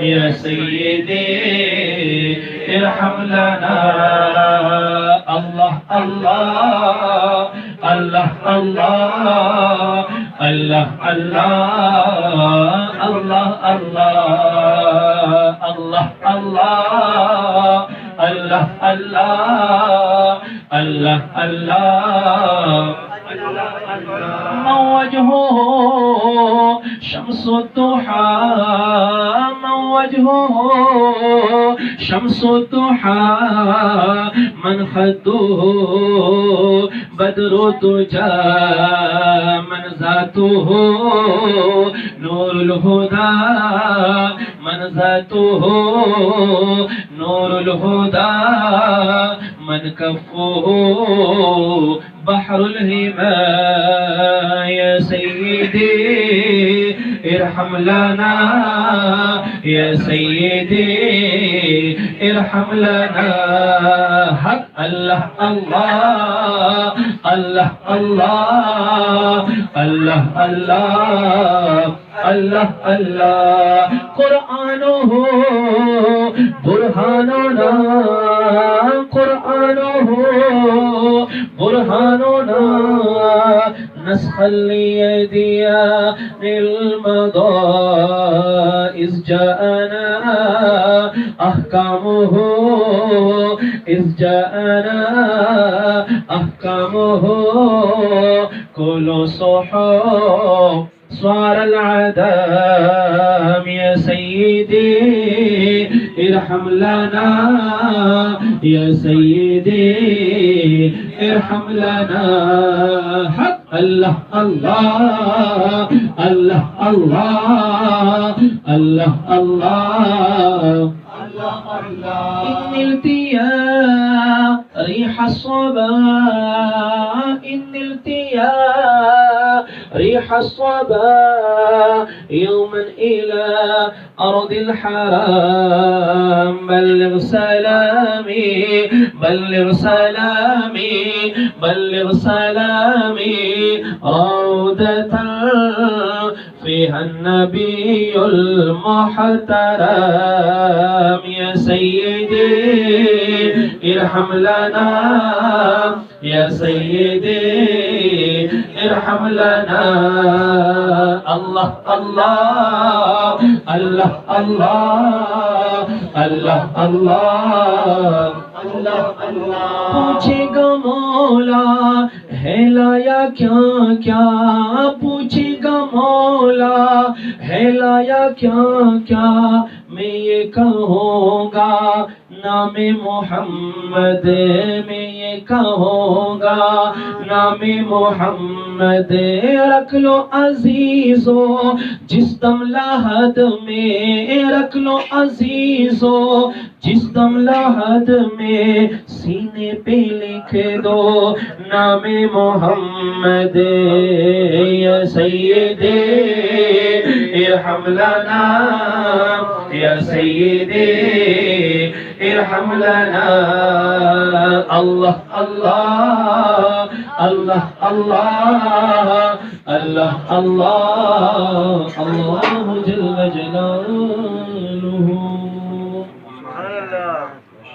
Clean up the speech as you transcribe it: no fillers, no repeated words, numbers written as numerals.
या सय्यदी इरहम लना। अल्लाह अल्लाह अल्लाह अल्लाह अल्लाह अल्लाह अल्लाह अल्लाह अल्लाह अल्लाह अल्लाह अल्लाह अल्लाह अल्लाह। वजहुहु शम्सुद्दुहा, वजहुहु शम्सुद्दुहा, मन खद्दुहु बद्रुद्दुजा, मन ज़ातुहु नूरुल हुदा, मन ज़ातुहु नूरुल हुदा, मन कफ़्फुहु बहरुल हिमा। या सय्यदी इरहम लना, या सय्यदी इरहम लना। हक अल्लाह अल्लाह अल्लाह अल्लाह अल्लाह अल्लाह अल्लाह अल्लाह। कुरआनुहु बुरहानुना, कुरआनुहु बुरहानुना, नस्खल लियदिया निल्मदा इज़ जाअना अहकामुहु, इज़ जाअना अहकामुहु, कुलु सुहुफ स्वारल अदाम। या सय्यदी इरहम लना, या सय्यदी इरहम लना। हक अल्लाह अल्लाह अल्लाह अल्लाह अल्लाह अल्लाह। इन्निल्तिया रिह अस्सबा, इन्निल्तिया रिह अस्सबा यौमन इला अर्दिल हराम। बल्लिग सलामी बल्लिग सलामी बल्लिग सलामी रौदतन फ़ीहा नबियुल मुहतरम। या सय्यदी इरहम लना, या सय्यदी इरहम लना। अल्लाह अल्लाह अल्लाह अल्लाह अल्लाह अल्लाह अल्लाह। पूछेगा मौला है लाया क्या क्या, पूछेगा मौला है लाया क्या क्या, मैं ये कहूँगा नामे मोहम्मद, मैं ये कहूँगा नामे मोहम्मद। रख लो अजीजो जिस दम lahad में, रख लो अजीजो जिस दम lahad में, सीने पे लिख दो नामे मोहम्मद। या सय्यदी इरहम लना, या सय्यदी इरहम लना। अल्लाह अल्लाह अल्लाह अल्लाह अल्लाह अल्लाह अल्लाह जल्ल जलालुहु।